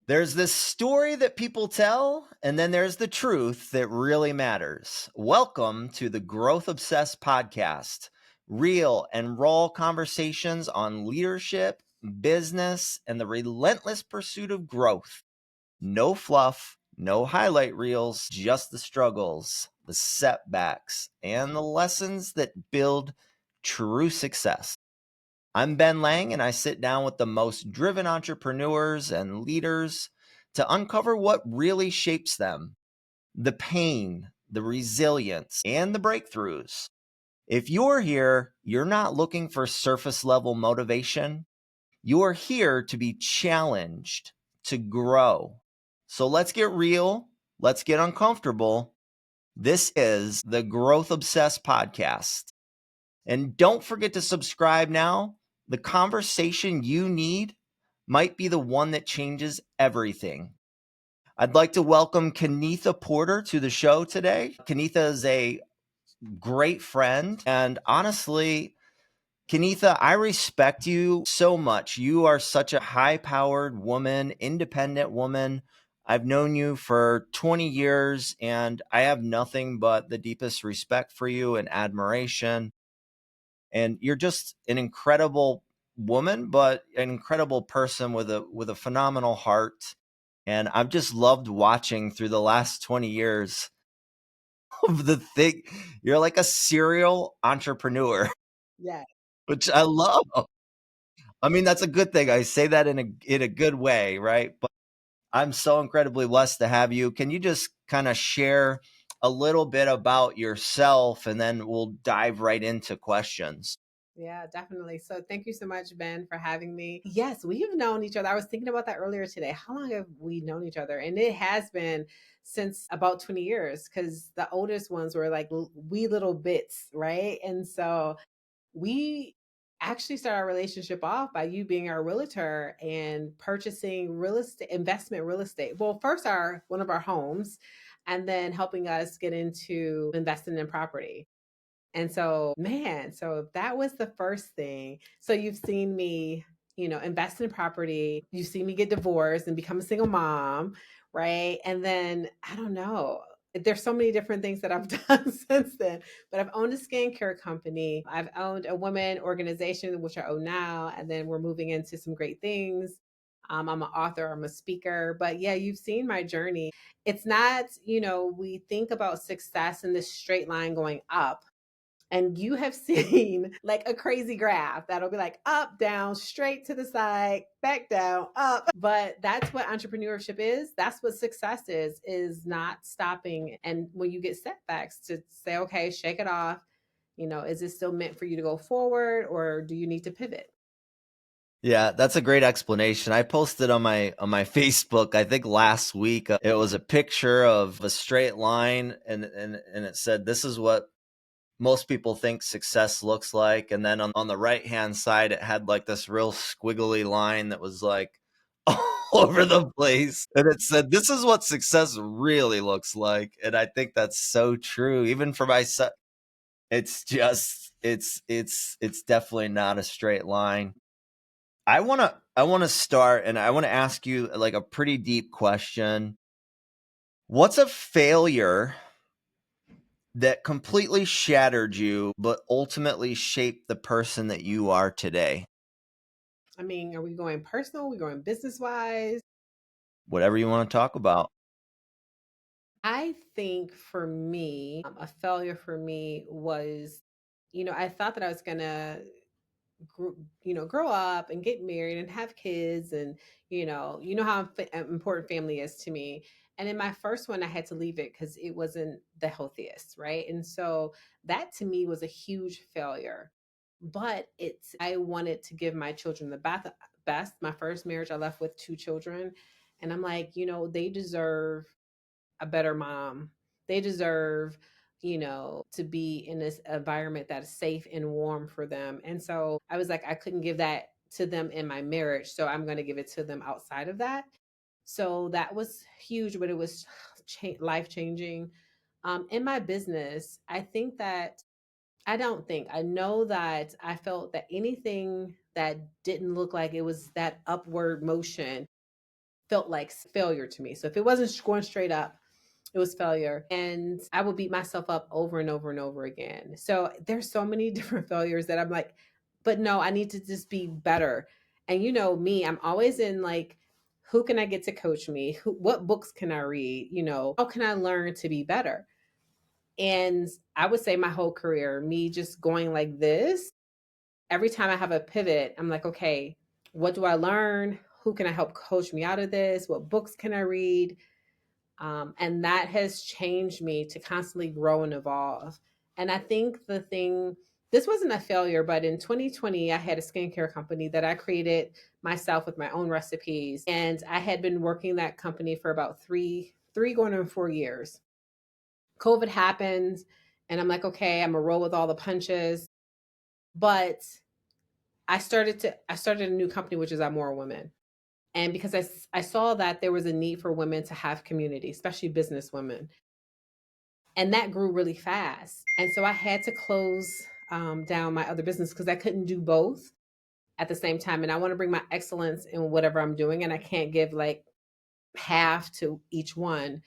There's this story that people tell, and then there's the truth that really matters. Welcome to the Growth Obsessed podcast, real and raw conversations on leadership, business, and the relentless pursuit of growth. No fluff, no highlight reels, just the struggles, the setbacks, and the lessons that build true success. I'm Ben Lang, and I sit down with the most driven entrepreneurs and leaders to uncover what really shapes them, the pain, the resilience, and the breakthroughs. If you're here, you're not looking for surface level motivation. You're here to be challenged, to grow. So let's get real. Let's get uncomfortable. This is the Growth Obsessed podcast. And don't forget to subscribe now. The conversation you need might be the one that changes everything. I'd like to welcome Canetha Porter to the show today. Canetha is a great friend. And honestly, Canetha, I respect you so much. You are such a high-powered woman, independent woman. I've known you for 20 years, and I have nothing but the deepest respect for you and admiration. And you're just an incredible woman, but an incredible person with a phenomenal heart. And I've just loved watching through the last 20 years of the thing. You're like a serial entrepreneur, Yeah. which I love. I mean, that's a good thing. I say that in a good way, right? But I'm so incredibly blessed to have you. Can you just kind of share a little bit about yourself, and then we'll dive right into questions? Yeah, definitely. So thank you so much, Ben, for having me. Yes, we have known each other. I was thinking about that earlier today. How long have we known each other? And it has been since about 20 years because the oldest ones were like wee little bits, right? And so we actually started our relationship off by you being our realtor and purchasing real estate, investment real estate. Well, first our one of our homes, and then helping us get into investing in property. And so, man, so that was the first thing. So you've seen me, invest in property. You've seen me get divorced and become a single mom, right? And then I don't know. There's so many different things that I've done since then. But I've owned a skincare company. I've owned a women organization, which I own now. And then we're moving into some great things. I'm an author, I'm a speaker. But yeah, you've seen my journey. It's not, we think about success in this straight line going up, and you have seen like a crazy graph that'll be like up, down, straight to the side, back down, up. But that's what entrepreneurship is. That's what success is not stopping. And when you get setbacks, to say, okay, shake it off. Is it still meant for you to go forward, or do you need to pivot? Yeah, that's a great explanation. I posted on my Facebook, I think last week. It was a picture of a straight line, and it said, "This is what most people think success looks like." And then on the right hand side, it had like this real squiggly line that was like all over the place, and it said, "This is what success really looks like." And I think that's so true, even for myself. It's just it's definitely not a straight line. I want to start, and I want to ask you like a pretty deep question. What's a failure that completely shattered you but ultimately shaped the person that you are today? I mean, are we going personal? Are we going business wise? Whatever you want to talk about. I think for me, a failure for me was, I thought that I was going to grow up and get married and have kids, and how important family is to me. And in my first one, I had to leave it because it wasn't the healthiest, right? And so that to me was a huge failure. But I wanted to give my children the best. My first marriage, I left with two children, and I'm like, they deserve a better mom. They deserve, to be in this environment that is safe and warm for them. And so I was like, I couldn't give that to them in my marriage. So I'm going to give it to them outside of that. So that was huge, but it was life changing. In my business, I know that I felt that anything that didn't look like it was that upward motion felt like failure to me. So if it wasn't going straight up, it was failure. And I would beat myself up over and over and over again. So there's so many different failures that I'm like, but no, I need to just be better. And you know me, I'm always in like, who can I get to coach me? What books can I read? How can I learn to be better? And I would say my whole career, me just going like this, every time I have a pivot, I'm like, okay, what do I learn? Who can I help coach me out of this? What books can I read? And that has changed me to constantly grow and evolve. And I think this wasn't a failure, but in 2020, I had a skincare company that I created myself with my own recipes. And I had been working that company for about three going on 4 years. COVID happened, and I'm like, okay, I'm gonna roll with all the punches. But I started a new company, which is Amour Women. And because I saw that there was a need for women to have community, especially business women. And that grew really fast. And so I had to close down my other business because I couldn't do both at the same time. And I want to bring my excellence in whatever I'm doing. And I can't give like half to each one.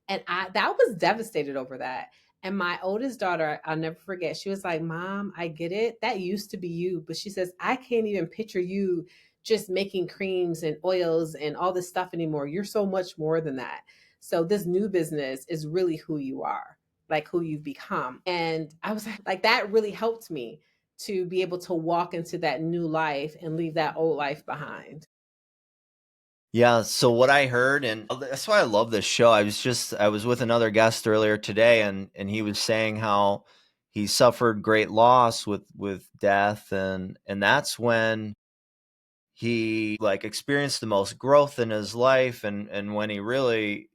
And I was devastated over that. And my oldest daughter, I'll never forget, she was like, Mom, I get it. That used to be you. But she says, I can't even picture you just making creams and oils and all this stuff anymore. You're so much more than that. So this new business is really who you are, like who you've become. And I was like that really helped me to be able to walk into that new life and leave that old life behind. Yeah, so what I heard, and that's why I love this show. I was with another guest earlier today, and he was saying how he suffered great loss with death, and that's when he like experienced the most growth in his life, and when he really,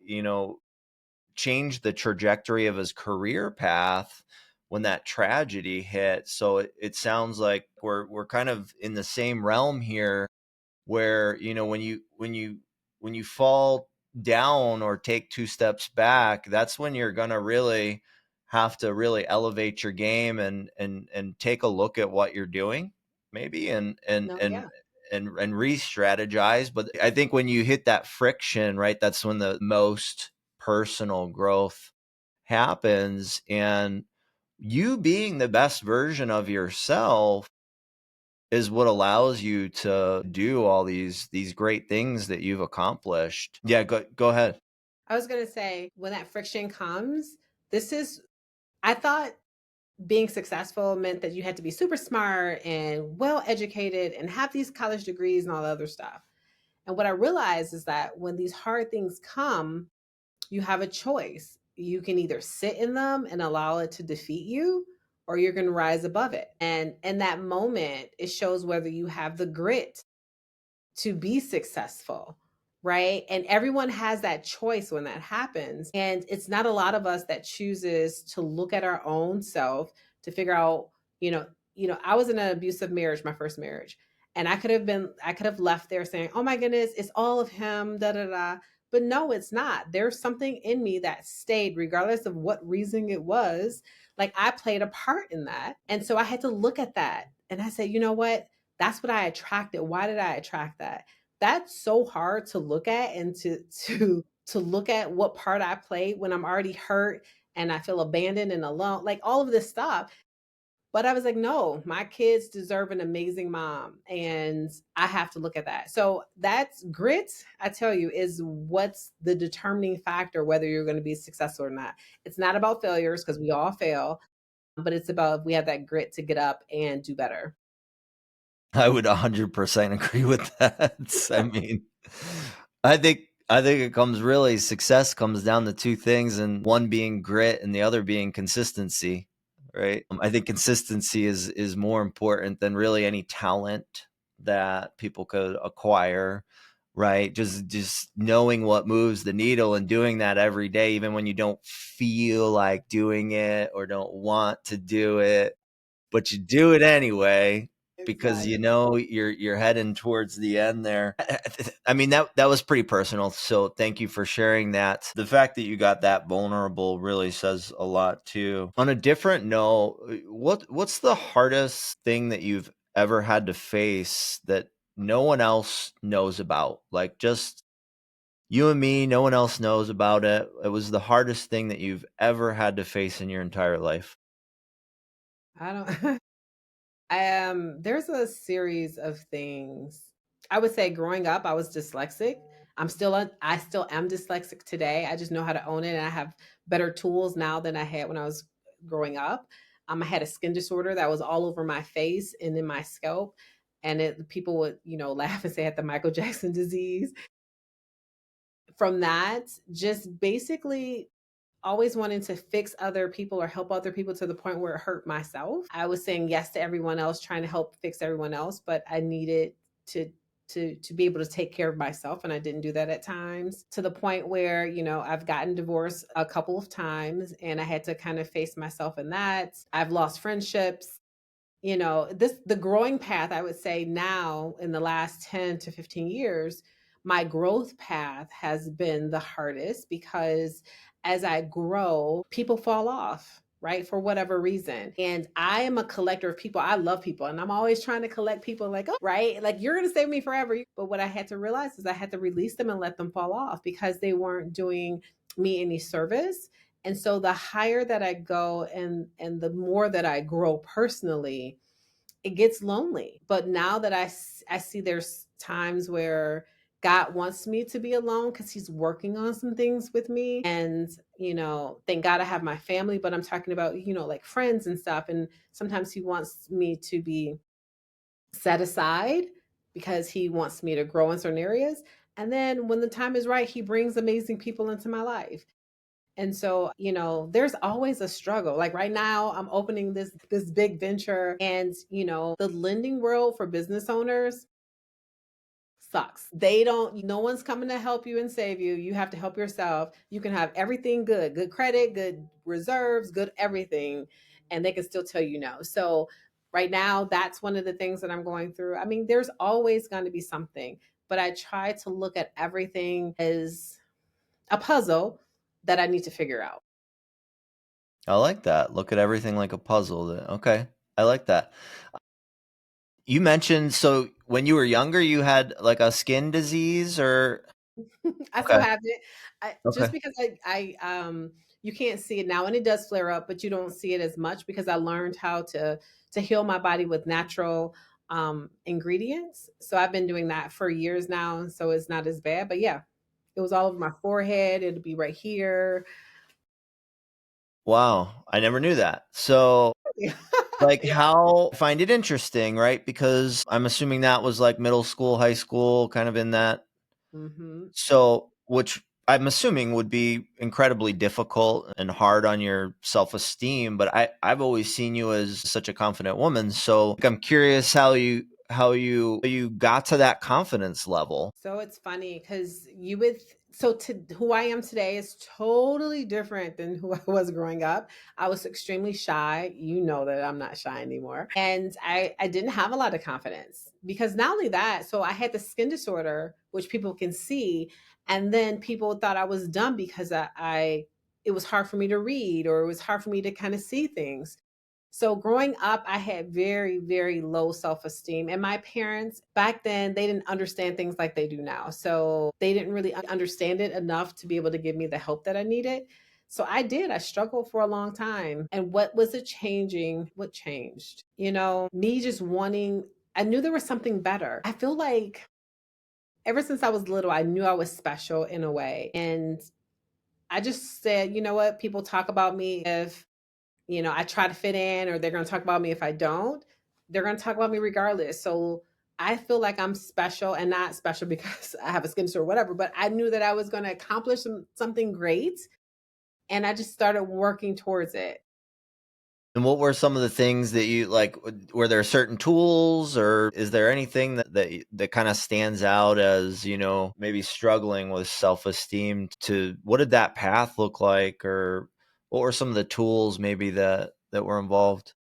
changed the trajectory of his career path when that tragedy hit. So it sounds like we're kind of in the same realm here, where when you fall down or take two steps back, that's when you're going to really have to really elevate your game and take a look at what you're doing, maybe, No, yeah, and re-strategize. But I think when you hit that friction, right, that's when the most personal growth happens. And you being the best version of yourself is what allows you to do all these great things that you've accomplished. Yeah, go ahead. I was going to say when that friction comes, this is, I thought being successful meant that you had to be super smart and well educated and have these college degrees and all the other stuff. And what I realized is that when these hard things come, you have a choice. You can either sit in them and allow it to defeat you, or you're going to rise above it. And in that moment, it shows whether you have the grit to be successful, right? And everyone has that choice when that happens. And it's not a lot of us that chooses to look at our own self to figure out, you know, I was in an abusive marriage, my first marriage. And I could have left there saying, oh my goodness, it's all of him, da da da. But no, it's not. There's something in me that stayed, regardless of what reason it was. Like I played a part in that. And so I had to look at that. And I said, you know what? That's what I attracted. Why did I attract that? That's so hard to look at and to look at what part I played when I'm already hurt and I feel abandoned and alone, like all of this stuff. But I was like, no, my kids deserve an amazing mom. And I have to look at that. So that's grit, I tell you, is what's the determining factor whether you're going to be successful or not. It's not about failures because we all fail, but it's about if we have that grit to get up and do better. I would 100% agree with that. I mean, I think it comes really success comes down to two things, and one being grit and the other being consistency, right? I think consistency is more important than really any talent that people could acquire, right? Just knowing what moves the needle and doing that every day, even when you don't feel like doing it or don't want to do it, but you do it anyway because Exactly. you're heading towards the end there. I mean, that was pretty personal, so thank you for sharing that. The fact that you got that vulnerable really says a lot too. On a different note, what's the hardest thing that you've ever had to face that no one else knows about? Like, just You and me, no one else knows about it. It was the hardest thing that you've ever had to face in your entire life. I don't there's a series of things. I would say growing up, I was dyslexic. I still am dyslexic today. I just know how to own it, and I have better tools now than I had when I was growing up. I had a skin disorder that was all over my face and in my scalp, and people would, laugh and say I had the Michael Jackson disease. From that, just basically always wanting to fix other people or help other people to the point where it hurt myself. I was saying yes to everyone else, trying to help fix everyone else, but I needed to to be able to take care of myself, and I didn't do that at times, to the point where, I've gotten divorced a couple of times and I had to kind of face myself in that. I've lost friendships. The growing path, I would say now in the last 10 to 15 years, my growth path has been the hardest because as I grow, people fall off, right? For whatever reason. And I am a collector of people. I love people and I'm always trying to collect people like, oh, right? Like you're going to save me forever. But what I had to realize is I had to release them and let them fall off because they weren't doing me any service. And so the higher that I go and the more that I grow personally, it gets lonely. But now that I see there's times where God wants me to be alone because he's working on some things with me. And, thank God I have my family, but I'm talking about, like friends and stuff. And sometimes he wants me to be set aside because he wants me to grow in certain areas. And then when the time is right, he brings amazing people into my life. And so, there's always a struggle. Like right now, I'm opening this big venture and, the lending world for business owners sucks. They don't No one's coming to help you and save you. You have to help yourself. You can have everything good credit, good reserves, good everything, and they can still tell you no. So, right now, that's one of the things that I'm going through. I mean, there's always going to be something, but I try to look at everything as a puzzle that I need to figure out. I like that. Look at everything like a puzzle. Okay. I like that. You mentioned, so when you were younger, you had like a skin disease or I still okay. have it. Okay. Just because you can't see it now, and it does flare up, but you don't see it as much because I learned how to heal my body with natural ingredients. So I've been doing that for years now, so it's not as bad. But yeah, it was all over my forehead. It'd be right here. Wow. I never knew that. So Yeah. like Yeah. how I find it interesting, right? Because I'm assuming that was like middle school, high school, kind of in that. Hmm. So, which I'm assuming would be incredibly difficult and hard on your self-esteem, but I've always seen you as such a confident woman. So, like, I'm curious how you got to that confidence level. So it's funny because you would so to who I am today is totally different than who I was growing up. I was extremely shy. You know that I'm not shy anymore. And I didn't have a lot of confidence because not only that, so I had the skin disorder, which people can see, and then people thought I was dumb because I it was hard for me to read or it was hard for me to kind of see things. So growing up, I had very, very low self-esteem. And my parents back then, they didn't understand things like they do now. So they didn't really understand it enough to be able to give me the help that I needed. So I did. I struggled for a long time. And what was it changing? What changed? Me just wanting, I knew there was something better. I feel like ever since I was little, I knew I was special in a way. And I just said, you know what? People talk about me if I try to fit in, or they're going to talk about me if I don't. They're going to talk about me regardless. So I feel like I'm special, and not special because I have a skin disorder or whatever, but I knew that I was going to accomplish something great. And I just started working towards it. And what were some of the things that you like? Were there certain tools, or is there anything that kind of stands out as maybe struggling with self-esteem? To what did that path look like, or what were some of the tools maybe that were involved?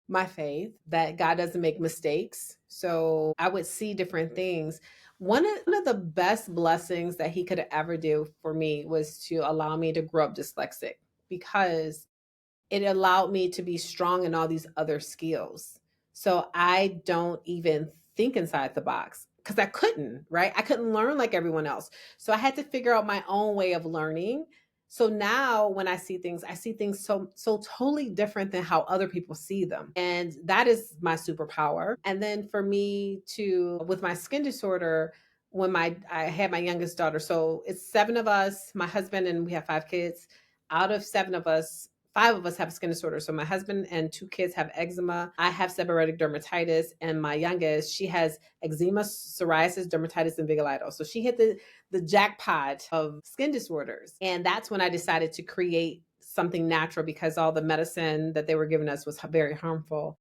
My faith that God doesn't make mistakes. So I would see different things. One of the best blessings that he could ever do for me was to allow me to grow up dyslexic, because it allowed me to be strong in all these other skills. So I don't even think inside the box. because I couldn't, right? I couldn't learn like everyone else. So I had to figure out my own way of learning. So now when I see things so totally different than how other people see them. And that is my superpower. And then for me to with my skin disorder, when my I had my youngest daughter, so it's seven of us, my husband and we have five kids. Out of seven of us, five of us have skin disorder. So my husband and two kids have eczema. I have seborrheic dermatitis, and my youngest, she has eczema, psoriasis, dermatitis, and vitiligo. So she hit the jackpot of skin disorders, and that's when I decided to create something natural because all the medicine that they were giving us was very harmful.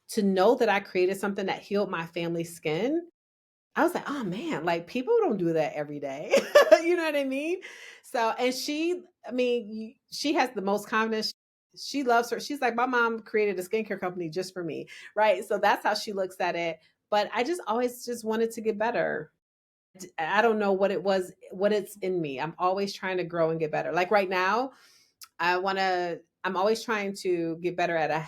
To know that I created something that healed my family's skin, I was like, "Oh, man, like, people don't do that every day." You know what I mean? So and she I mean, she has the most confidence. She loves her she's like, "My mom created a skincare company just for me," right? So that's how she looks at it, but I just always just wanted to get better. I don't know what it was, what it's in me. I'm always trying to grow and get better. Like, right now, I'm always trying to get better at a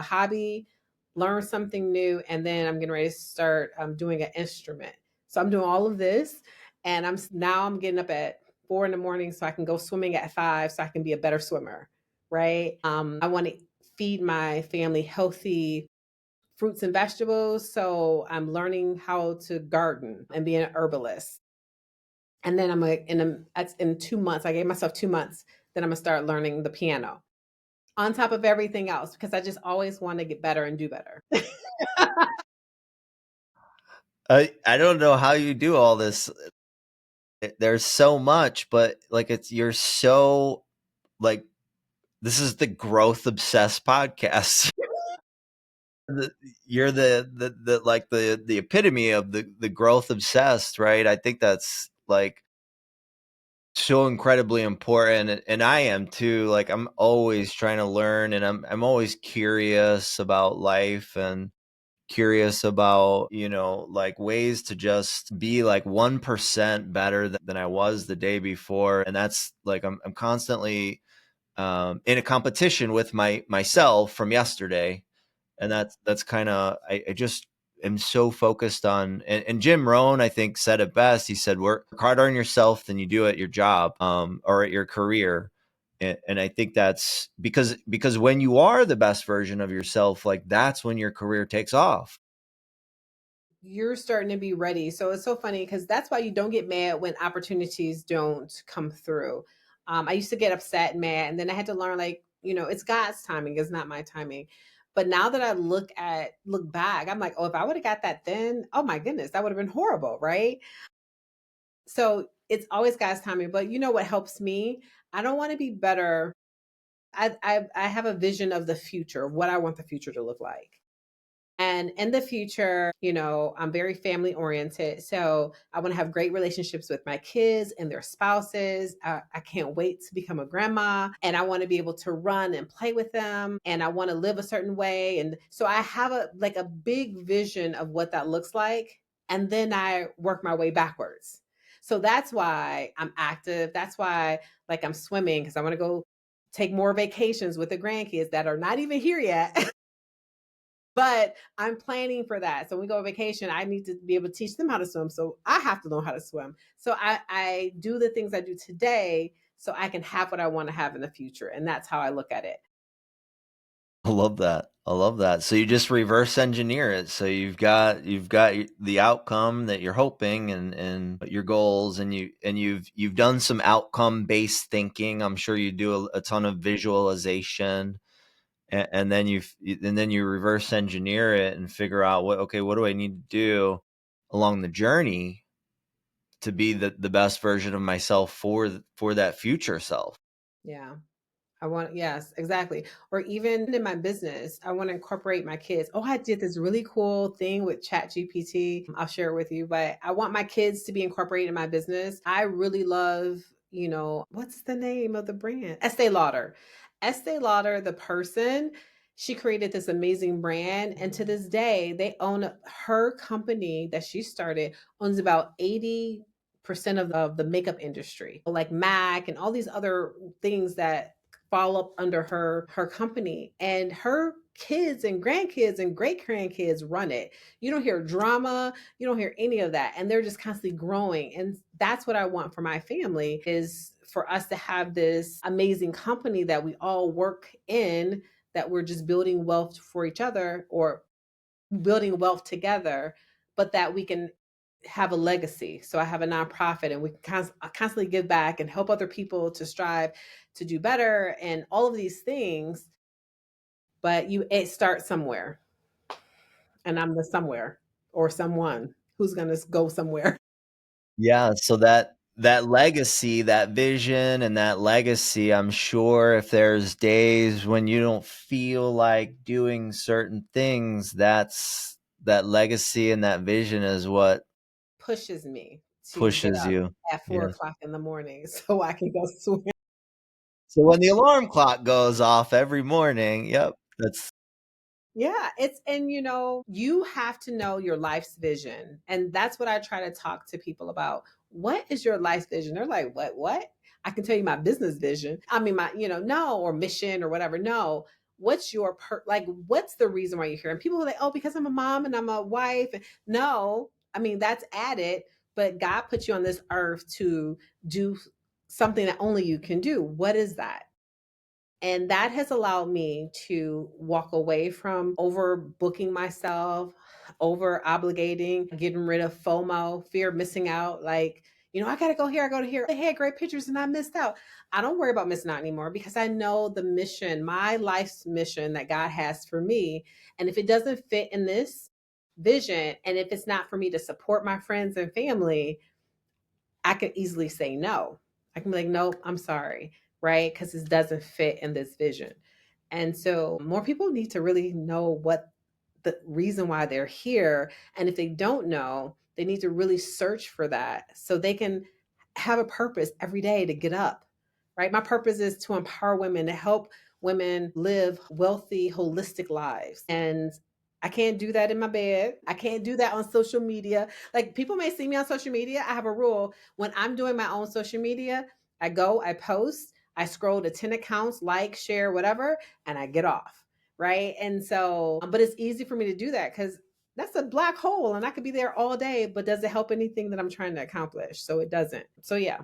hobby, learn something new, and then I'm getting ready to start doing an instrument. So I'm doing all of this, and I'm getting up at 4 in the morning so I can go swimming at 5 so I can be a better swimmer, right? I want to feed my family healthy fruits and vegetables, so I'm learning how to garden and be an herbalist. And then I'm like, that's in 2 months. I gave myself 2 months. Then I'm gonna start learning the piano on top of everything else because I just always want to get better and do better. I don't know how you do all this. There's so much, but like you're so like this is the growth obsessed podcast. the, you're the like the epitome of the growth obsessed, right? I think that's like so incredibly important, and I am too. Like I'm always trying to learn, and I'm always curious about life and curious about, like ways to just be like 1% better than I was the day before. And that's like I'm constantly in a competition with myself from yesterday. And that's kind of I just am so focused on, and Jim Rohn I think said it best. He said work harder on yourself than you do at your job, or at your career. And I think that's because when you are the best version of yourself, like that's when your career takes off. You're starting to be ready. So it's so funny because that's why you don't get mad when opportunities don't come through. I used to get upset and mad, and then I had to learn, like, it's God's timing, it's not my timing. But now that I look back, I'm like, oh, if I would have got that then, oh my goodness, that would have been horrible, right? So it's always God's timing. But you know what helps me? I don't want to be better. I have a vision of the future, of what I want the future to look like. And in the future, I'm very family oriented. So I want to have great relationships with my kids and their spouses. I can't wait to become a grandma, and I want to be able to run and play with them. And I want to live a certain way. And so I have a big vision of what that looks like. And then I work my way backwards. So that's why I'm active. That's why, like, I'm swimming because I want to go take more vacations with the grandkids that are not even here yet. But I'm planning for that. So when we go on vacation, I need to be able to teach them how to swim. So I have to know how to swim. So I do the things I do today so I can have what I want to have in the future. And that's how I look at it. I love that. I love that. So you just reverse engineer it. So you've got the outcome that you're hoping, and your goals, and you've done some outcome based thinking. I'm sure you do a ton of visualization, and then you reverse engineer it and figure out what do I need to do along the journey to be the best version of myself for that future self. Yeah. Yes, exactly. Or even in my business, I want to incorporate my kids. Oh, I did this really cool thing with Chat GPT. I'll share it with you, but I want my kids to be incorporated in my business. I really love, what's the name of the brand? Estee Lauder. Estee Lauder, the person, she created this amazing brand. And to this day, they own her company that she started, owns about 80% of the makeup industry, like MAC and all these other things that fall up under her company. And her kids and grandkids and great grandkids run it. You don't hear drama, you don't hear any of that, and they're just constantly growing. And that's what I want for my family, is for us to have this amazing company that we all work in, that we're just building wealth for each other, or building wealth together, but that we can have a legacy. So I have a nonprofit, and we can constantly give back and help other people to strive to do better and all of these things. But it starts somewhere, and I'm the somewhere, or someone who's going to go somewhere. Yeah, so that legacy, that vision and that legacy, I'm sure if there's days when you don't feel like doing certain things, that legacy and that vision is what Pushes me to get pushes up you. at four Yes. o'clock in the morning so I can go swim. So when the alarm clock goes off every morning, yep, that's Yeah, and you have to know your life's vision. And that's what I try to talk to people about. What is your life vision? They're like, what? I can tell you my business vision. I mean, my, no, or mission or whatever. No. What's your like, what's the reason why you're here? And people are like, oh, because I'm a mom and I'm a wife. No, I mean, that's added, but God put you on this earth to do something that only you can do. What is that? And that has allowed me to walk away from overbooking myself, over obligating, getting rid of FOMO, fear of missing out. Like, I got to go here, I go to here. They had great pictures and I missed out. I don't worry about missing out anymore, because I know the mission, my life's mission that God has for me. And if it doesn't fit in this vision, and if it's not for me to support my friends and family, I can easily say no. I can be like, nope, I'm sorry, right? Because this doesn't fit in this vision. And so more people need to really know what the reason why they're here. And if they don't know, they need to really search for that so they can have a purpose every day to get up, right? My purpose is to empower women, to help women live wealthy, holistic lives. And I can't do that in my bed. I can't do that on social media. Like, people may see me on social media. I have a rule: when I'm doing my own social media, I go, I post, I scroll to 10 accounts, like, share, whatever, and I get off. Right. And so, but it's easy for me to do that because that's a black hole and I could be there all day, but does it help anything that I'm trying to accomplish? So it doesn't. So yeah.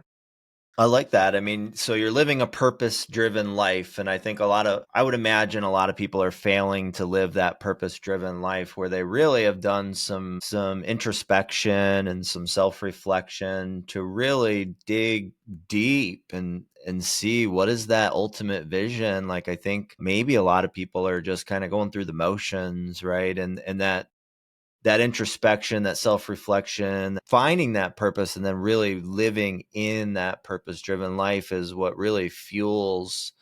I like that. I mean, so you're living a purpose-driven life, and I think I would imagine a lot of people are failing to live that purpose-driven life where they really have done some introspection and some self-reflection to really dig deep and see what is that ultimate vision. Like, I think maybe a lot of people are just kind of going through the motions, right? And that introspection, that self-reflection, finding that purpose and then really living in that purpose-driven life is what really fuels,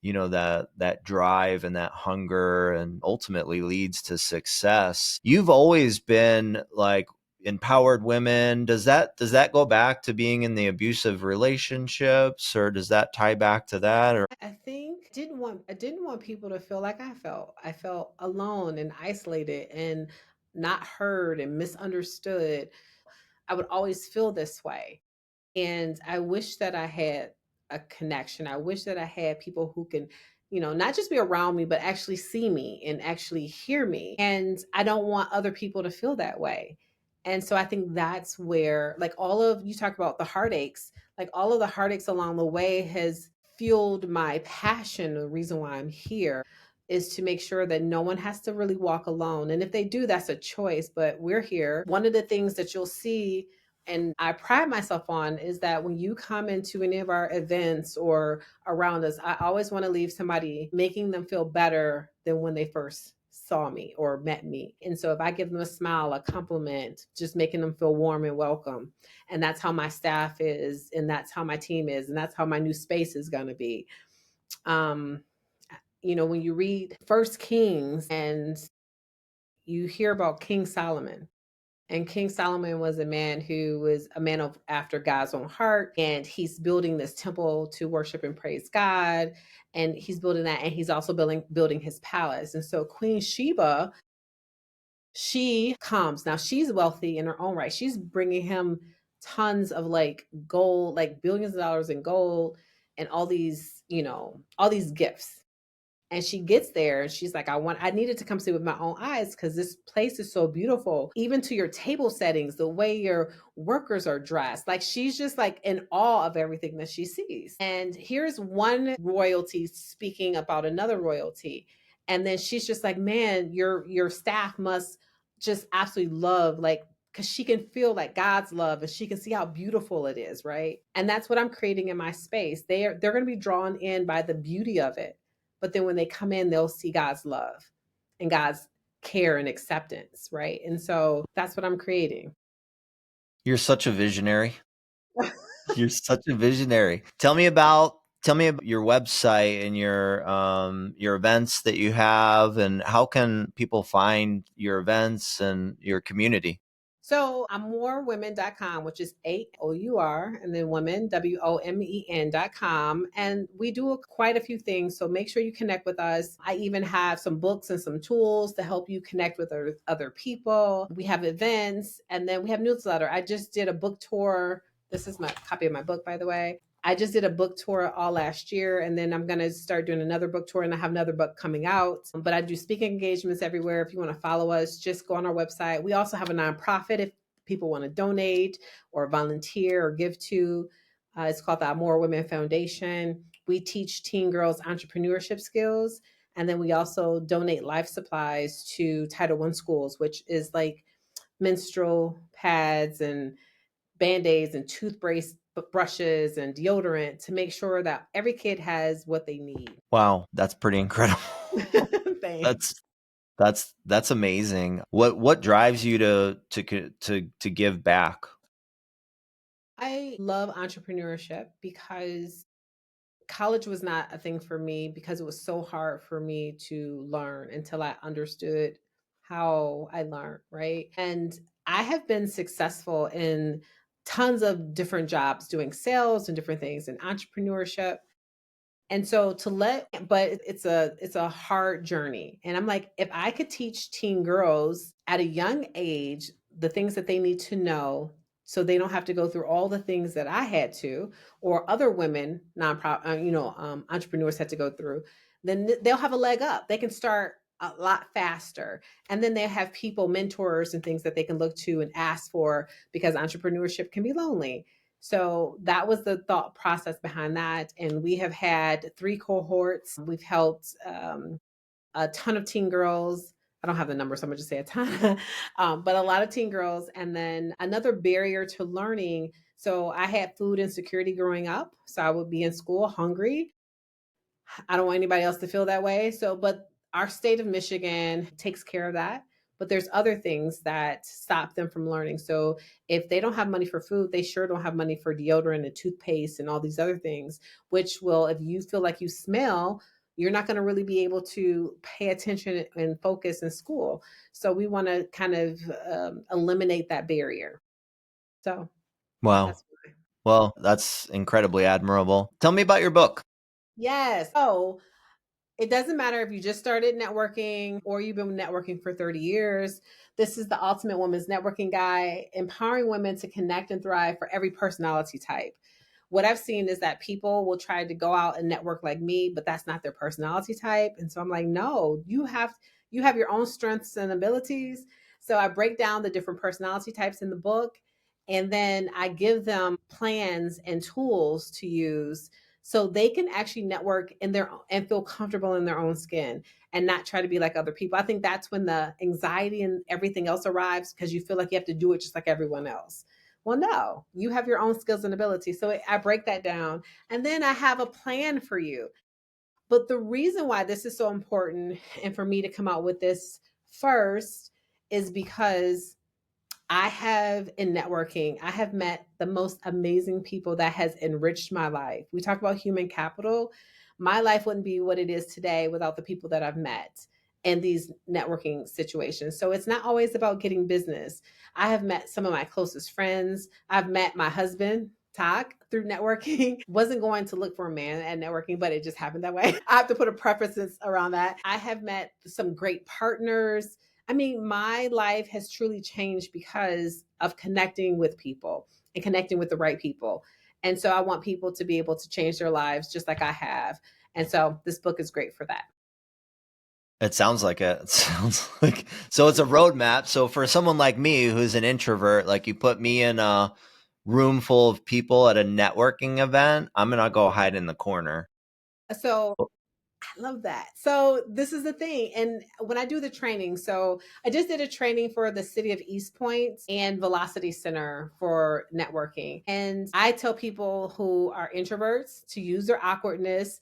that drive and that hunger and ultimately leads to success. You've always been like empowered women. Does that go back to being in the abusive relationships, or does that tie back to that? Or I think I didn't want people to feel like I felt. I felt alone and isolated and not heard and misunderstood. I would always feel this way. And I wish that I had a connection. I wish that I had people who can, not just be around me, but actually see me and actually hear me. And I don't want other people to feel that way. And so I think that's where, like, all of you talk about the heartaches, like all of the heartaches along the way has fueled my passion. The reason why I'm here is to make sure that no one has to really walk alone. And if they do, that's a choice, but we're here. One of the things that you'll see, and I pride myself on, is that when you come into any of our events or around us, I always want to leave somebody making them feel better than when they first saw me or met me. And so if I give them a smile, a compliment, just making them feel warm and welcome. And that's how my staff is, and that's how my team is, and that's how my new space is going to be. Um, when you read First Kings and you hear about King Solomon, and King Solomon was a man who was a man of after God's own heart. And he's building this temple to worship and praise God. And he's building that. And he's also building his palace. And so Queen Sheba, she comes. Now she's wealthy in her own right. She's bringing him tons of like gold, like billions of dollars in gold and all these gifts. And she gets there and she's like, I needed to come see with my own eyes because this place is so beautiful. Even to your table settings, the way your workers are dressed. Like she's just like in awe of everything that she sees. And here's one royalty speaking about another royalty. And then she's just like, man, your staff must just absolutely love, like, because she can feel like God's love and she can see how beautiful it is, right? And that's what I'm creating in my space. They're going to be drawn in by the beauty of it, but then when they come in, they'll see God's love and God's care and acceptance, right? And so that's what I'm creating. You're such a visionary. You're such a visionary. Tell me about your website and your events that you have, and how can people find your events and your community? So amourwomen.com, which is AOUR, and then women, WOMEN.com. And we do quite a few things. So make sure you connect with us. I even have some books and some tools to help you connect with other people. We have events, and then we have newsletter. I just did a book tour. This is my copy of my book, by the way. I just did a book tour all last year, and then I'm going to start doing another book tour, and I have another book coming out. But I do speaking engagements everywhere. If you want to follow us, just go on our website. We also have a nonprofit if people want to donate or volunteer or give to. It's called the Amour Women Foundation. We teach teen girls entrepreneurship skills, and then we also donate life supplies to Title I schools, which is like menstrual pads and band-aids and toothbrush brushes and deodorant to make sure that every kid has what they need. Wow, that's pretty incredible. Thanks. That's that's amazing. What drives you to give back? I love entrepreneurship because college was not a thing for me because it was so hard for me to learn until I understood how I learned, right? And I have been successful in tons of different jobs doing sales and different things in entrepreneurship. And so to let but it's a hard journey. And I'm like, if I could teach teen girls at a young age the things that they need to know so they don't have to go through all the things that I had to or other women entrepreneurs had to go through, then they'll have a leg up. They can start a lot faster. And then they have people, mentors and things that they can look to and ask for because entrepreneurship can be lonely. So that was the thought process behind that. And we have had 3 cohorts. We've helped a ton of teen girls. I don't have the numbers, so I'm gonna just say a ton, but a lot of teen girls. And then another barrier to learning. So I had food insecurity growing up. So I would be in school hungry. I don't want anybody else to feel that way. So, but our state of Michigan takes care of that. But there's other things that stop them from learning. So if they don't have money for food, they sure don't have money for deodorant and toothpaste and all these other things, which will, if you feel like you smell, you're not going to really be able to pay attention and focus in school. So we want to kind of eliminate that barrier. So Wow. that's why. Well, that's incredibly admirable. Tell me about your book. Yes. So it doesn't matter if you just started networking or you've been networking for 30 years. This is the Ultimate Women's Networking Guide, empowering women to connect and thrive for every personality type. What I've seen is that people will try to go out and network like me, but that's not their personality type. And so I'm like, no, you have your own strengths and abilities. So I break down the different personality types in the book, and then I give them plans and tools to use so they can actually network in their and feel comfortable in their own skin and not try to be like other people. I think that's when the anxiety and everything else arrives because you feel like you have to do it just like everyone else. Well, no, you have your own skills and abilities. So I break that down and then I have a plan for you. But the reason why this is so important and for me to come out with this first is because I have in networking, I have met the most amazing people that has enriched my life. We talk about human capital. My life wouldn't be what it is today without the people that I've met in these networking situations. So it's not always about getting business. I have met some of my closest friends. I've met my husband, Tak, through networking. Wasn't going to look for a man at networking, but it just happened that way. I have to put a preface around that. I have met some great partners. I mean, my life has truly changed because of connecting with people and connecting with the right people. And so I want people to be able to change their lives just like I have. And so this book is great for that. It sounds like it. It sounds like so it's a roadmap. So for someone like me who's an introvert, like you put me in a room full of people at a networking event, I'm gonna go hide in the corner. So I love that. So this is the thing. And when I do the training, so I just did a training for the city of East Point and Velocity Center for networking. And I tell people who are introverts to use their awkwardness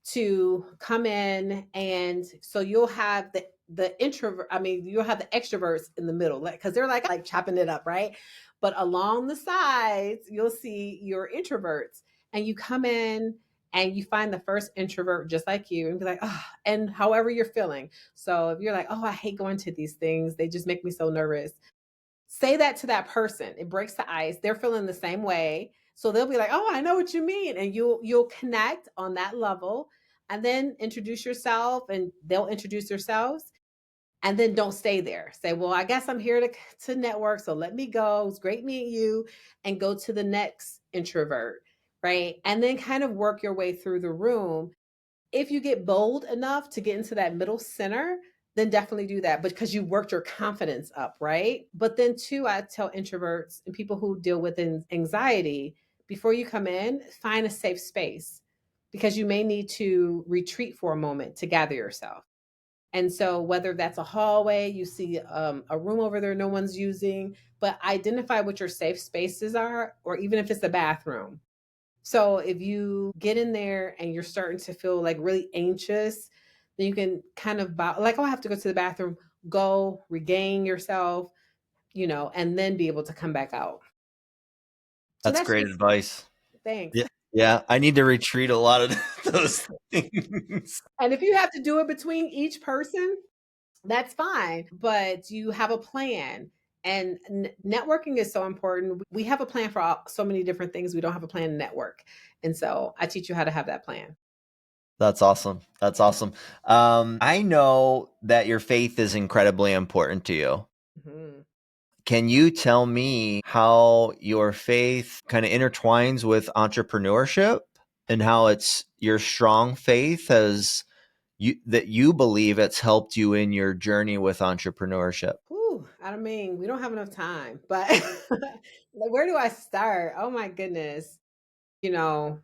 to come in, and so you'll have the introvert, I mean, you'll have the extroverts in the middle, like because they're like chopping it up, right? But along the sides, you'll see your introverts, and you come in and you find the first introvert just like you and be like, oh, and however you're feeling. So if you're like, oh, I hate going to these things, they just make me so nervous. Say that to that person. It breaks the ice. They're feeling the same way. So they'll be like, oh, I know what you mean. And you'll connect on that level, and then introduce yourself and they'll introduce themselves. And then don't stay there. Say, well, I guess I'm here to network. So let me go. It's great meeting you, and go to the next introvert. Right. And then kind of work your way through the room. If you get bold enough to get into that middle center, then definitely do that because you worked your confidence up. Right. But then, too, I tell introverts and people who deal with anxiety, before you come in, find a safe space because you may need to retreat for a moment to gather yourself. And so, whether that's a hallway, you see a room over there no one's using, but identify what your safe spaces are, or even if it's the bathroom. So, if you get in there and you're starting to feel like really anxious, then you can kind of like, oh, I have to go to the bathroom, go regain yourself, and then be able to come back out. So, That's that's great just advice. thanks. Yeah. Yeah. I need to retreat a lot of those things. And if you have to do it between each person, that's fine, but you have a plan. And networking is so important. We have a plan for so many different things. We don't have a plan to network. And so I teach you how to have that plan. That's awesome. That's awesome. I know that your faith is incredibly important to you. Mhm. Can you tell me how your faith kind of intertwines with entrepreneurship and how it's your strong faith has you that you believe it's helped you in your journey with entrepreneurship? Whew, I mean, we don't have enough time, but like, where do I start? Oh my goodness. You know,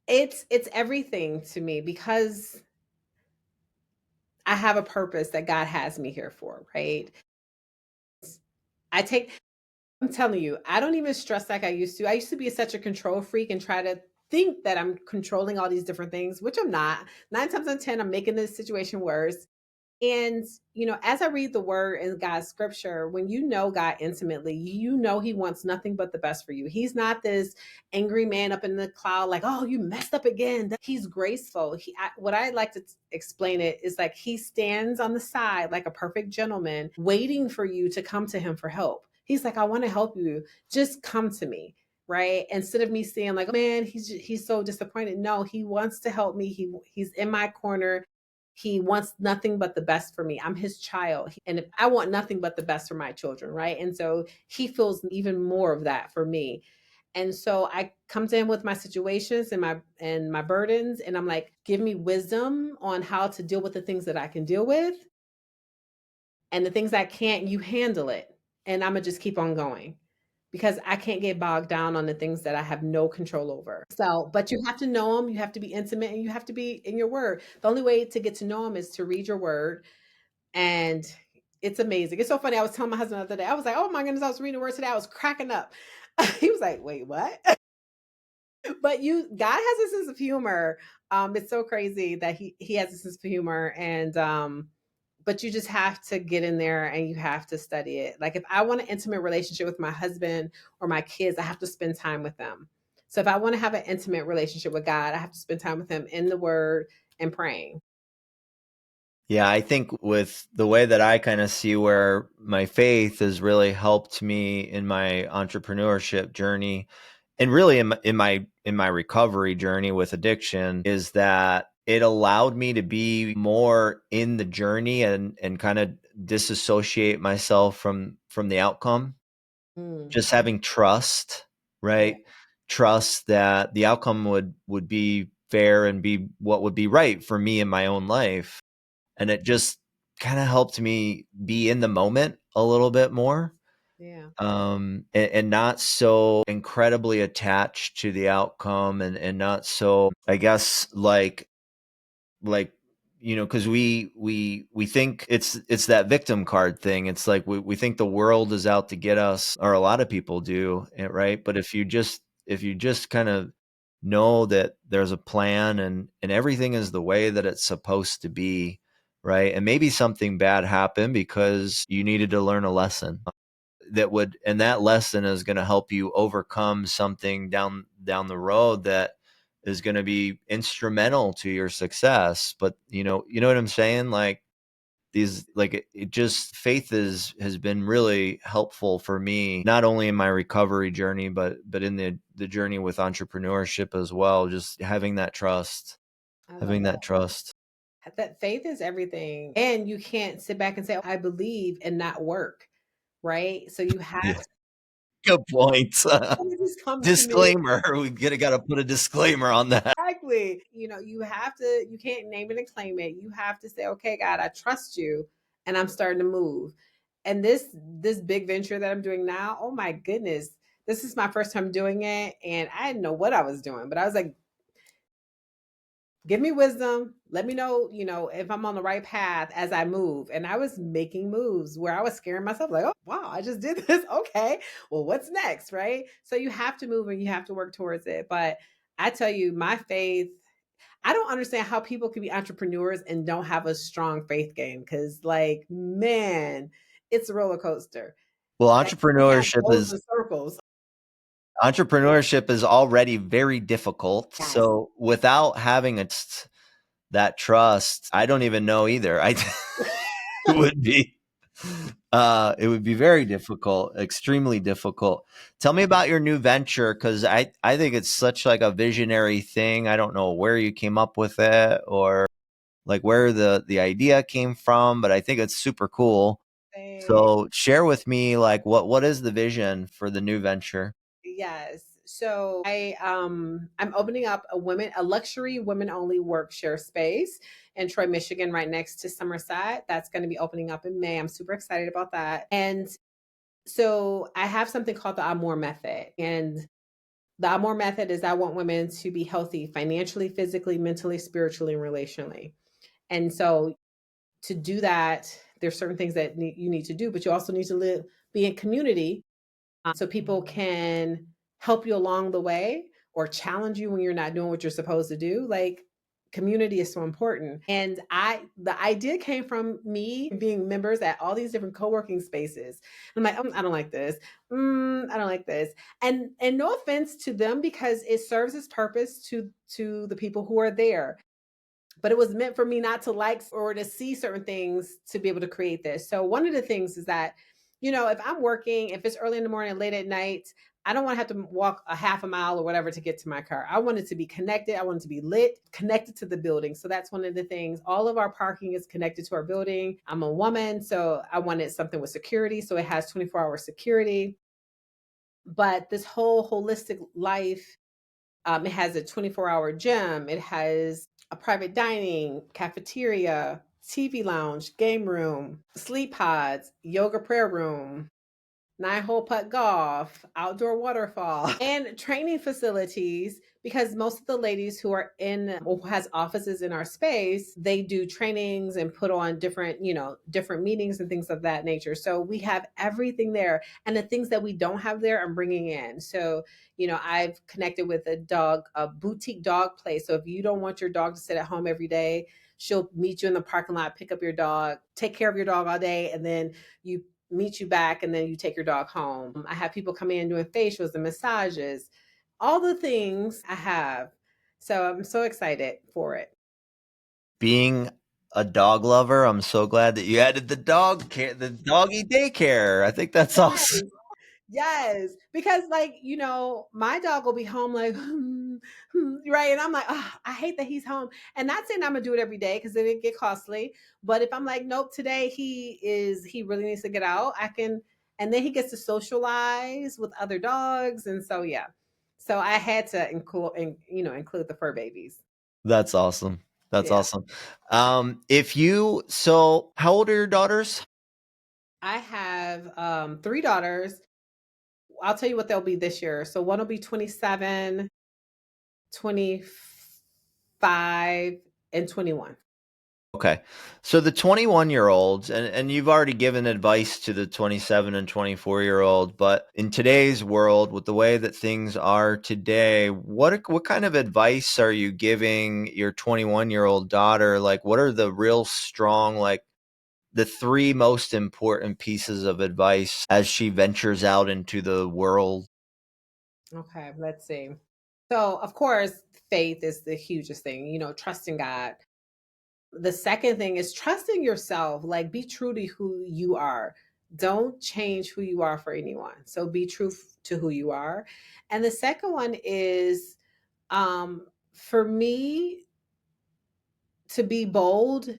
it's everything to me because I have a purpose that God has me here for, right? I take I'm telling you, I don't even stress like I used to. I used to be such a control freak and try to think that I'm controlling all these different things, which I'm not. 9 times out of 10, I'm making this situation worse. And, as I read the word in God's scripture, when you know God intimately, you know He wants nothing but the best for you. He's not this angry man up in the cloud, like, oh, you messed up again. He's graceful. What I like to explain it is like He stands on the side like a perfect gentleman, waiting for you to come to Him for help. He's like, I want to help you. Just come to me. Right. Instead of me saying like, oh, man, he's so disappointed. No, he wants to help me. He's in my corner. He wants nothing but the best for me. I'm his child. And if I want nothing but the best for my children, right? And so he feels even more of that for me. And so I come to him with my situations and my burdens, and I'm like, give me wisdom on how to deal with the things that I can deal with, and the things I can't, you handle it. And I'm gonna just keep on going because I can't get bogged down on the things that I have no control over. So, but you have to know them, you have to be intimate, and you have to be in your word. The only way to get to know them is to read your word. And it's amazing. It's so funny. I was telling my husband the other day, I was like, oh my goodness, I was reading the word today. I was cracking up. He was like, wait, what? But God has a sense of humor. It's so crazy that he has a sense of humor. And but you just have to get in there and you have to study it. Like if I want an intimate relationship with my husband or my kids, I have to spend time with them. So if I want to have an intimate relationship with God, I have to spend time with him in the word and praying. Yeah, I think with the way that I kind of see where my faith has really helped me in my entrepreneurship journey and really in my recovery journey with addiction is that it allowed me to be more in the journey and kind of disassociate myself from the outcome. Mm, Just having trust, yeah. right? Trust that the outcome would be fair and be what would be right for me in my own life. and it just kind of helped me be in the moment a little bit more, Yeah. and not so incredibly attached to the outcome, and not so, I guess, like because we think it's that victim card thing. It's like we think the world is out to get us, or a lot of people do, right? But if you just kind of know that there's a plan, and everything is the way that it's supposed to be, right? And maybe something bad happened because you needed to learn a lesson, and that lesson is going to help you overcome something down the road that is going to be instrumental to your success. But you know what I'm saying? Like, these, like, it just, faith has been really helpful for me, not only in my recovery journey, but in the journey with entrepreneurship as well. Just having that trust, I love having that. that trust. That faith is everything. And you can't sit back and say, I believe and not work. Right. So you have Yeah, good point. to just come to me. Disclaimer. We gotta put a disclaimer on that. Exactly. You have to, you can't name it and claim it. You have to say, okay, God, I trust you and I'm starting to move. And this big venture that I'm doing now, oh my goodness, this is my first time doing it. And I didn't know what I was doing, but I was like, give me wisdom. Let me know, if I'm on the right path as I move. And I was making moves where I was scaring myself, like, oh, wow, I just did this. Okay. Well, what's next? Right. So you have to move and you have to work towards it. But I tell you, my faith, I don't understand how people can be entrepreneurs and don't have a strong faith game. Cause, like, man, it's a roller coaster. Well, Like, it kind of goes in circles. entrepreneurship is already very difficult. Yes. So without having that trust, I don't even know either. It would be it would be very difficult, extremely difficult. Tell me about your new venture, because I think it's such, like, a visionary thing. I don't know where you came up with it, or like where the idea came from, but I think it's super cool. So share with me, like, what is the vision for the new venture? Yes. So I'm opening up a luxury women only work share space in Troy, Michigan, right next to Somerset. That's going to be opening up in May. I'm super excited about that. And so I have something called the Amour method. And the Amour method is, I want women to be healthy financially, physically, mentally, spiritually, and relationally. And so to do that, there's certain things that you need to do, but you also need to be in community, so people can help you along the way or challenge you when you're not doing what you're supposed to do. Like, community is so important. And the idea came from me being members at all these different co-working spaces. I'm like, I don't like this. I don't like this. And no offense to them, because it serves its purpose to the people who are there, but it was meant for me not to like or to see certain things to be able to create this. So one of the things is that, if I'm working, if it's early in the morning, late at night, I don't want to have to walk a half a mile or whatever to get to my car. I want it to be connected. I want it to be lit, connected to the building. So that's one of the things. All of our parking is connected to our building. I'm a woman, so I wanted something with security. So it has 24-hour security. But this whole holistic life, it has a 24-hour gym. It has a private dining, cafeteria, TV lounge, game room, sleep pods, yoga prayer room, 9-hole putt golf, outdoor waterfall, and training facilities. Because most of the ladies who are in or who has offices in our space, they do trainings and put on different meetings and things of that nature. So we have everything there, and the things that we don't have there, I'm bringing in. So I've connected with a boutique dog place. So if you don't want your dog to sit at home every day, she'll meet you in the parking lot, pick up your dog, take care of your dog all day, and then you meet you back, and then you take your dog home. I have people come in doing facials and massages, all the things I have. So I'm so excited for it. Being a dog lover, I'm so glad that you added the doggy daycare. I think that's awesome. Yes, because, like, my dog will be home like, right, and I'm like, oh, I hate that he's home. And not saying I'm gonna do it every day because it get costly. But if I'm like, nope, today he really needs to get out, I can, and then he gets to socialize with other dogs, and so yeah, so I had to include the fur babies. That's awesome. That's Yeah. awesome. If you so how old are your daughters? I have 3 daughters. I'll tell you what they'll be this year. So one will be 27, 25, and 21. Okay. So the 21-year-olds, and you've already given advice to the 27 and 24-year-old, but in today's world, with the way that things are today, what kind of advice are you giving your 21-year-old daughter? Like, what are the real strong, like the three most important pieces of advice as she ventures out into the world? Okay, let's see. So, of course, faith is the hugest thing, trusting God. The second thing is trusting yourself, like be true to who you are. Don't change who you are for anyone. So be true to who you are. And the second one is for me to be bold,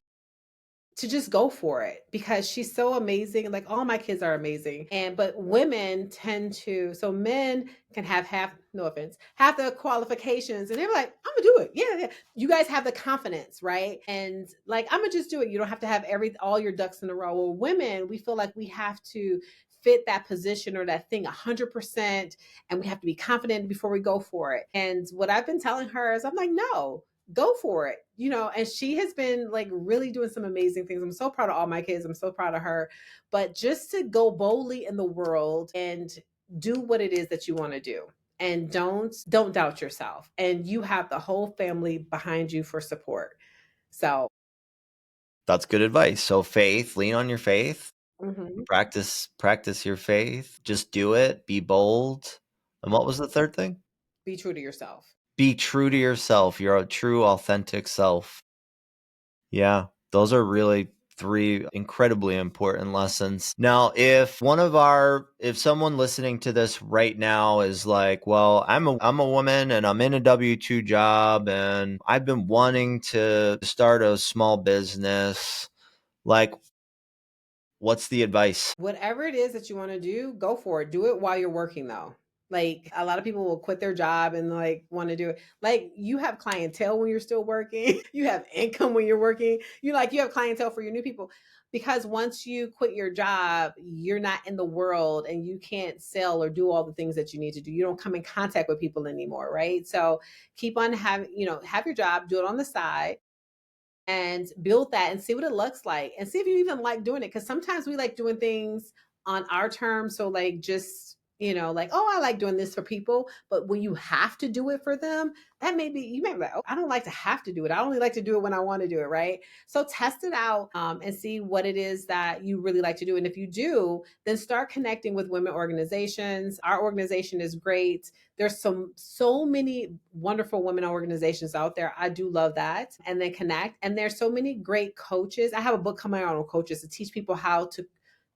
to just go for it because she's so amazing. Like all my kids are amazing. And but women tend to, so men can have half, no offense, half the qualifications and they're like, I'm gonna do it. Yeah, yeah. You guys have the confidence, right? And like I'm gonna just do it. You don't have to have all your ducks in a row. Well, women, we feel like we have to fit that position or that thing 100% and we have to be confident before we go for it. And what I've been telling her is I'm like, no, go for it, and she has been like really doing some amazing things. I'm so proud of all my kids. I'm so proud of her. But just to go boldly in the world and do what it is that you want to do. And don't doubt yourself. And you have the whole family behind you for support. So, That's good advice. So faith, lean on your faith, mhm, practice your faith, just do it, be bold. And what was the third thing? be true to yourself. Be true to yourself, your true authentic self. Yeah, those are really three incredibly important lessons. Now, if someone listening to this right now is like, well, I'm a woman and I'm in a W-2 job and I've been wanting to start a small business, like what's the advice? Whatever it is that you want to do, go for it. Do it while you're working though. Like a lot of people will quit their job and like want to do it. Like you have clientele when you're still working. You have income when you're working. You have clientele for your new people. Because once you quit your job, you're not in the world and you can't sell or do all the things that you need to do. You don't come in contact with people anymore, right? So keep on having, have your job, do it on the side and build that and see what it looks like and see if you even like doing it because sometimes we like doing things on our terms, so like just like, oh, I like doing this for people, but when you have to do it for them, that may be, you may be like, oh, I don't like to have to do it, I only like to do it when I want to do it, right? So test it out, and see what it is that you really like to do, and if you do, then start connecting with women organizations. Our organization is great. There's so many wonderful women organizations out there. I do love that. And then connect. And there's so many great coaches. I have a book coming out on coaches to teach people how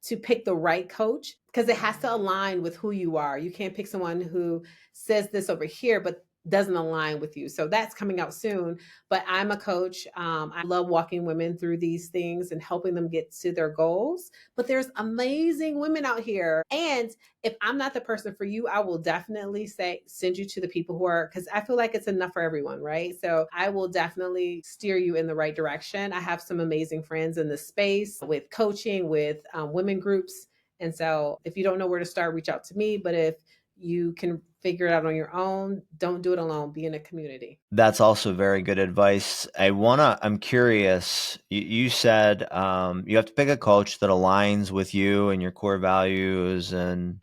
to pick the right coach because it has to align with who you are. You can't pick someone who says this over here but doesn't align with you. So that's coming out soon. But I'm a coach. I love walking women through these things and helping them get to their goals. But there's amazing women out here. And if I'm not the person for you, I will definitely send you to the people who are, because I feel like it's enough for everyone, right? So I will definitely steer you in the right direction. I have some amazing friends in the space with coaching, with women groups. And so if you don't know where to start, reach out to me. But if you can figure it out on your own, don't do it alone. Be in a community. That's also very good advice. I'm curious. You said you have to pick a coach that aligns with you and your core values and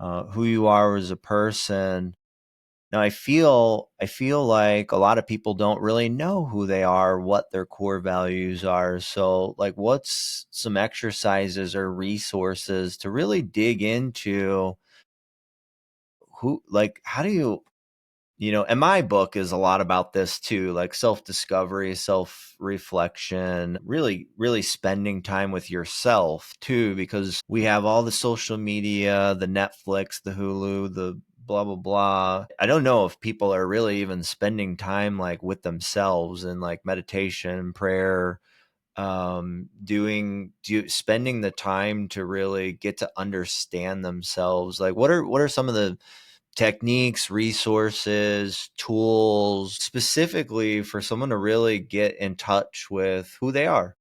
who you are as a person. Now, I feel like a lot of people don't really know who they are, what their core values are. So, like, what's some exercises or resources to really dig into how do and my book is a lot about this too, like self-discovery, self-reflection, really, really spending time with yourself too, because we have all the social media, the Netflix, the Hulu, the blah, blah, blah. I don't know if people are really even spending time like with themselves and like meditation, prayer, spending the time to really get to understand themselves. Like what are some of the techniques, resources, tools, specifically for someone to really get in touch with who they are?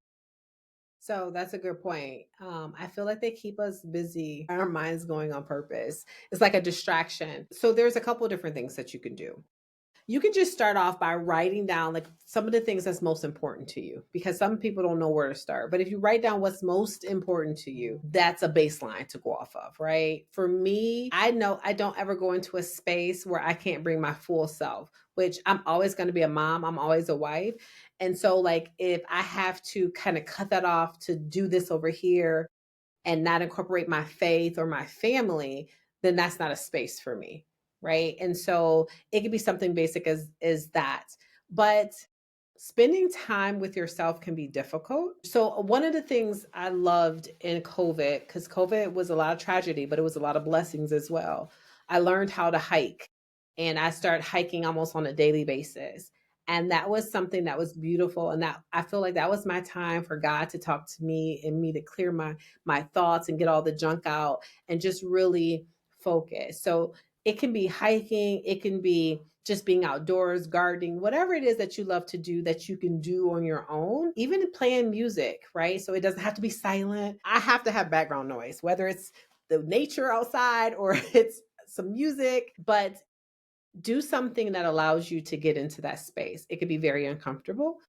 So that's a good point. I feel like they keep us busy, our minds going on purpose. It's like a distraction. So there's a couple of different things that you can do. You can just start off by writing down like some of the things that's most important to you, because some people don't know where to start. But if you write down what's most important to you, that's a baseline to go off of, right? For me, I know I don't ever go into a space where I can't bring my full self, which I'm always going to be a mom, I'm always a wife. And so like if I have to kind of cut that off to do this over here and not incorporate my faith or my family, then that's not a space for me. Right. And so it could be something basic as that. But spending time with yourself can be difficult. So one of the things I loved in COVID, because COVID was a lot of tragedy, but it was a lot of blessings as well. I learned how to hike, and I started hiking almost on a daily basis. And that was something that was beautiful. And that I feel like that was my time for God to talk to me and me to clear my thoughts and get all the junk out and just really focus. So it can be hiking, it can be just being outdoors, gardening, whatever it is that you love to do that you can do on your own, even playing music, right? So it doesn't have to be silent. I have to have background noise, whether it's the nature outside or it's some music, but do something that allows you to get into that space. It could be very uncomfortable,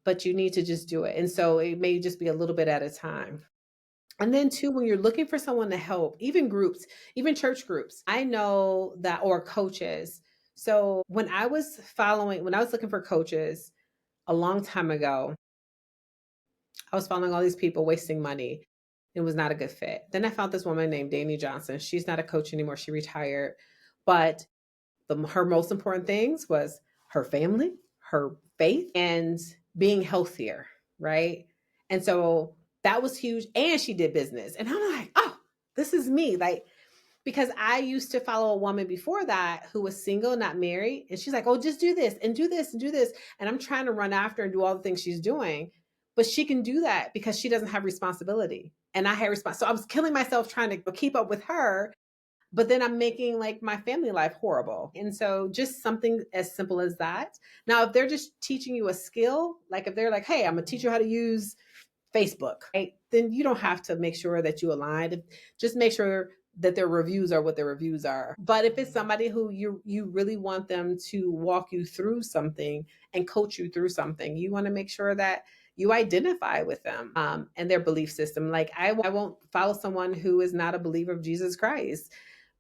but you need to just do it. And so it may just be a little bit at a time. And then too, when you're looking for someone to help, even groups, even church groups, I know that, or coaches. So when I was looking for coaches a long time ago, I was following all these people wasting money. It was not a good fit. Then I found this woman named Danny Johnson. She's not a coach anymore. She retired. But her most important things was her family, her faith, and being healthier, right? And so that was huge. And she did business. And I'm like, oh, this is me. Like, because I used to follow a woman before that who was single, not married. And she's like, oh, just do this and do this and do this. And I'm trying to run after and do all the things she's doing. But she can do that because she doesn't have responsibility. And I had response. So I was killing myself trying to keep up with her, but then I'm making like my family life horrible. And so just something as simple as that. Now, if they're just teaching you a skill, like if they're like, hey, I'm gonna teach you how to use Facebook, right? Then you don't have to make sure that you align. Just make sure that their reviews are what their reviews are. But if it's somebody who you really want them to walk you through something and coach you through something, you want to make sure that you identify with them and their belief system. Like I won't follow someone who is not a believer of Jesus Christ,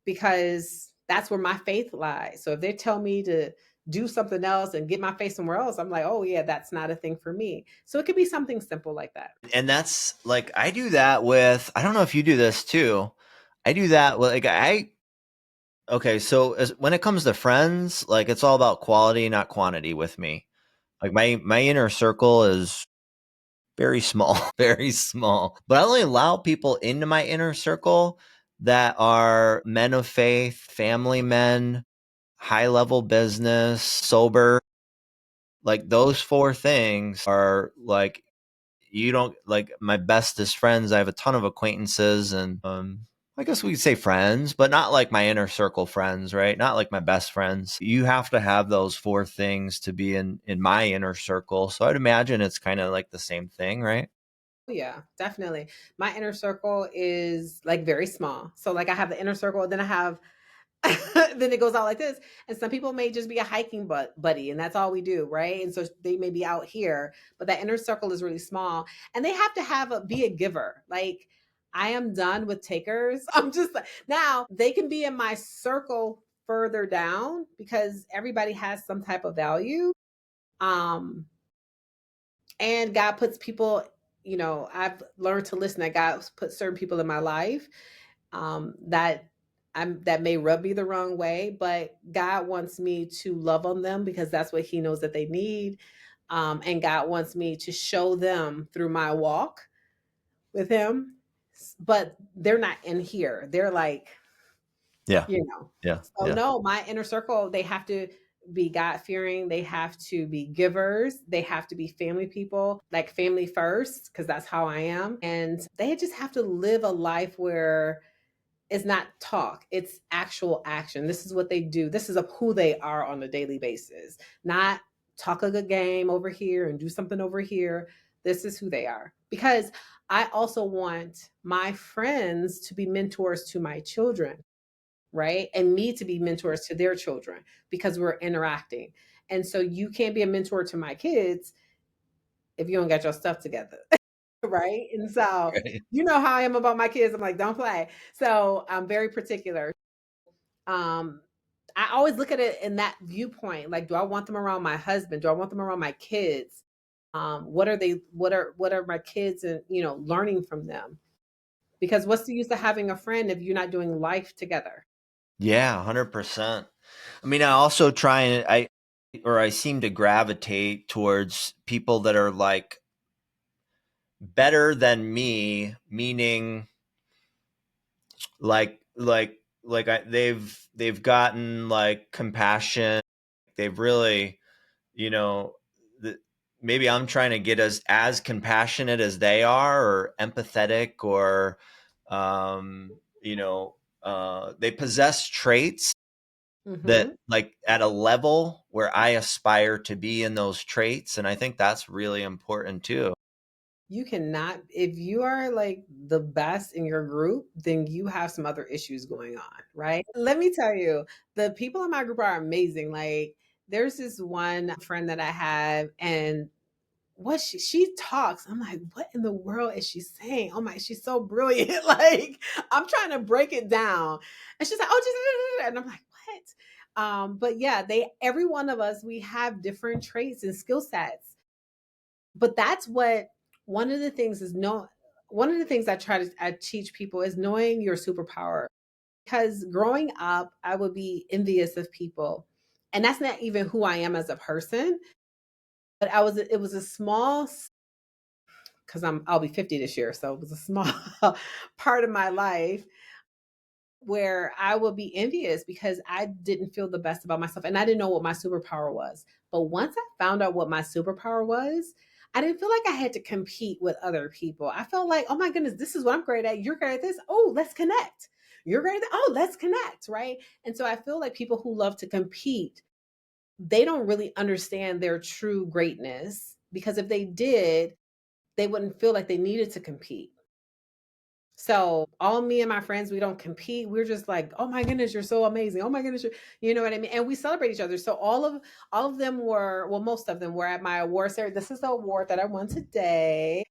because that's where my faith lies. So if they tell me to do something else and get my faith somewhere else, I'm like, oh yeah, that's not a thing for me. So it could be something simple like that. And that's like, I do that with, I don't know if you do this too. I do that with, like, okay, so when it comes to friends, like, it's all about quality, not quantity with me. Like, my inner circle is very small, very small. But I only allow people into my inner circle that are men of faith, family men, high level business, sober. Like, those four things are like, you don't, like, my bestest friends. I have a ton of acquaintances, and I guess we could say friends, but not like my inner circle friends, right? Not like my best friends. You have to have those four things to be in my inner circle. So I'd imagine it's kind of like the same thing, right? Yeah, definitely. My inner circle is like very small. So like I have the inner circle, then I have then it goes out like this. And some people may just be a hiking buddy, and that's all we do, right? And so they may be out here, but that inner circle is really small. And they have to be a giver. Like I am done with takers. I'm just like, now they can be in my circle further down because everybody has some type of value. Um, and God puts people, I've learned to listen that God put certain people in my life that may rub me the wrong way, but God wants me to love on them because that's what He knows that they need. And God wants me to show them through my walk with Him. But they're not in here. They're like, Yeah. you know. Yeah. So Yeah. no, my inner circle, they have to be God fearing. They have to be givers. They have to be family people, like family first, because that's how I am. And they just have to live a life where It's not talk, it's actual action. This is what they do. This is who they are on a daily basis. Not talk a good game over here and do something over here. This is who they are. Because I also want my friends to be mentors to my children, right? And me to be mentors to their children because we're interacting. And so you can't be a mentor to my kids if you don't got your stuff together. Right? And so, Right. you know how I am about my kids. I'm like, don't play. So I'm very particular. Um, I always look at it in that viewpoint. Like, do I want them around my husband? Do I want them around my kids? What are they? What are my kids and learning from them? Because what's the use of having a friend if you're not doing life together? Yeah, 100%. I mean, I also try and I seem to gravitate towards people that are like better than me, meaning they've gotten like compassion. They've really, you know, the, maybe I'm trying to get as compassionate as they are, or empathetic, or um, they possess traits that, Hmm. like, at a level where I aspire to be in those traits, and I think that's really important too. You cannot, if you are like the best in your group, then you have some other issues going on, right? Let me tell you, the people in my group are amazing. Like, there's this one friend that I have, and what she talks, I'm like, what in the world is she saying? Oh my, she's so brilliant. Like, I'm trying to break it down. And she's like, oh, just, and I'm like, what? But yeah, every one of us, we have different traits and skill sets. But that's what one of the things is no one of the things I teach people is knowing your superpower. Because growing up, I would be envious of people. And that's not even who I am as a person, but it was a small, because I'll be 50 this year, so it was a small part of my life where I would be envious because I didn't feel the best about myself and I didn't know what my superpower was. But once I found out what my superpower was, I didn't feel like I had to compete with other people. I felt like, oh my goodness, this is what I'm great at. You're great at this. Oh, let's connect. You're great at that. Oh, let's connect. Right. And so I feel like people who love to compete, they don't really understand their true greatness, because if they did, they wouldn't feel like they needed to compete. So all me and my friends, we don't compete. We're just like, oh my goodness, you're so amazing. Oh my goodness, you know what I mean? And we celebrate each other. So all of them were, well, most of them were at my award ceremony. This is the award that I won today.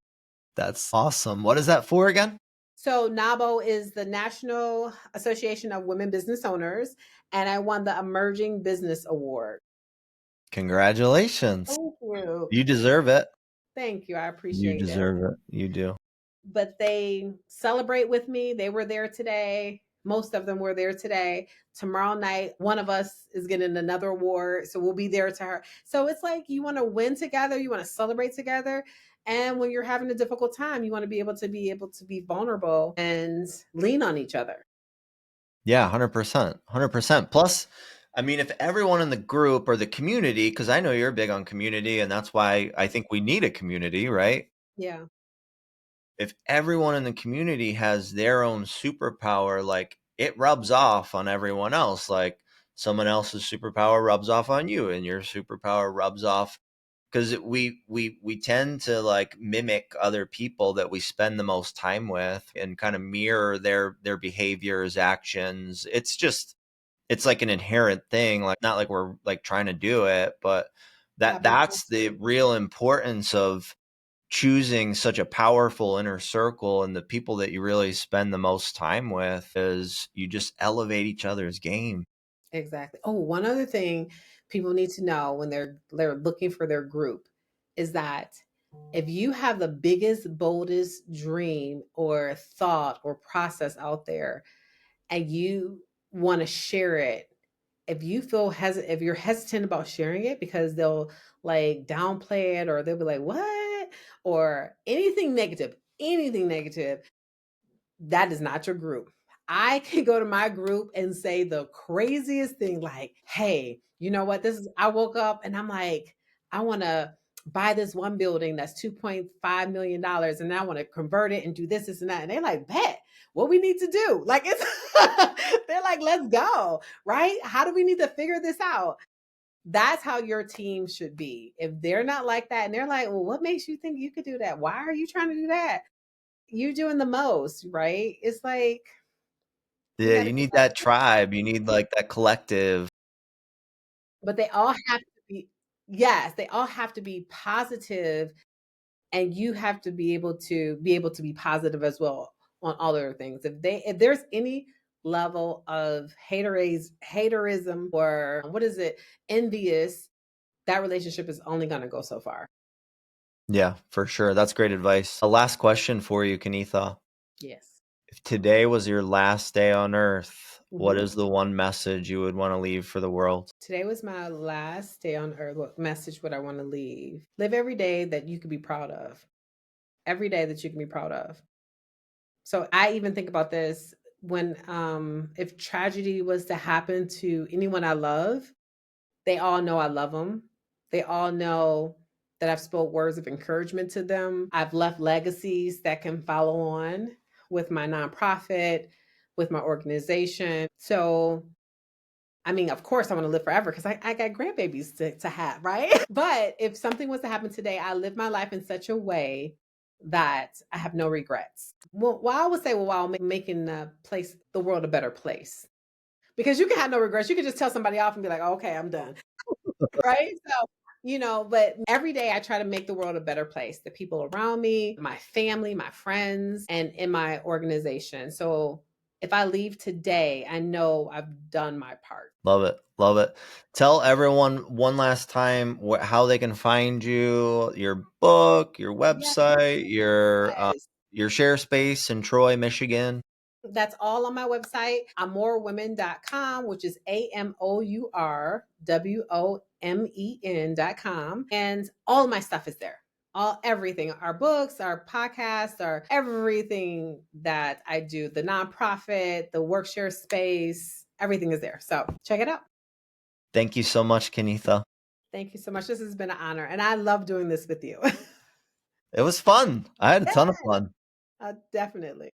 That's awesome. What is that for again? So NABO is the National Association of Women Business Owners, and I won the Emerging Business Award. Congratulations. Thank you. You deserve it. Thank you. I You appreciate it. deserve it. You do. But they celebrate with me. They were there today. Most of them were there today. Tomorrow night, one of us is getting another award. So we'll be there to her. So it's like you want to win together, you want to celebrate together. And when you're having a difficult time, you want to be vulnerable and lean on each other. Yeah, 100%. 100%. Plus, I mean, if everyone in the group or the community, because I know you're big on community, and that's why I think we need a community, right? Yeah, If everyone in the community has their own superpower, like, it rubs off on everyone else. Like, someone else's superpower rubs off on you, and your superpower rubs off, because we tend to like mimic other people that we spend the most time with and kind of mirror their behaviors, actions. It's like an inherent thing, like, not like we're like trying to do it, but happens that's the naturally. real importance of choosing such a powerful inner circle, and the people that you really spend the most time with is you just elevate each other's game. Exactly. Oh, one other thing people need to know when they're looking for their group is that if you have the biggest, boldest dream or thought or process out there and you want to share it, if you're hesitant about sharing it because they'll like downplay it, or they'll be like, what? Or anything negative, that is not your group. I can go to my group and say the craziest thing like, hey, you know what? I woke up and I'm like, I want to buy this one building that's $2.5 million and I want to convert it and do this, and that. And they're like, bet. what we need to do. Like it's they're like, let's go, right? How do we need to figure this out? That's how your team should be. If they're not like that and they're like, well, what makes you think you could do that? Why are you trying to do that? You doing the most, right? It's like we Yeah, got to you get need that. that tribe. You need like that collective. But they all have to be, yes, they all have to be positive, and you have to be able to be positive as well on all other things. If there's any level of haterism, or what is it, envious, that relationship is only going to go so far. Yeah, for sure. That's great advice. A last question for you, Canetha. Yes. If today was your last day on earth, what Mhm. is the one message you would want to leave for the world? Today was my last day on earth. What message would I want to leave? Live every day that you could be proud of. Every day that you can be proud of. So I even think about this when if tragedy was to happen to anyone I love, they all know I love them. They all know that I've spoke words of encouragement to them. I've left legacies that can follow on with my nonprofit, with my organization. So I mean, of course, I want to live forever because I got grandbabies to have, right? But if something was to happen today, I live my life in such a way that I have no regrets. Well, I would say, well, while making the world a better place, because you can have no regrets. You can just tell somebody off and be like, oh, okay, I'm done, right? So, but every day I try to make the world a better place. The people around me, my family, my friends, and in my organization. So if I leave today, I know I've done my part. Love it. Love it. Tell everyone one last time how they can find you, your book, your website, Yes. your share space in Troy, Michigan. That's all on my website, amourwomen.com, which is AMOURWOMEN.com. And all of my stuff is there. Everything, our books, our podcasts, our everything that I do, the nonprofit, the workshare space, everything is there. So check it out. Thank you so much, Canetha. Thank you so much. This has been an honor. And I love doing this with you. It was fun. I had a ton of Yeah, fun. definitely.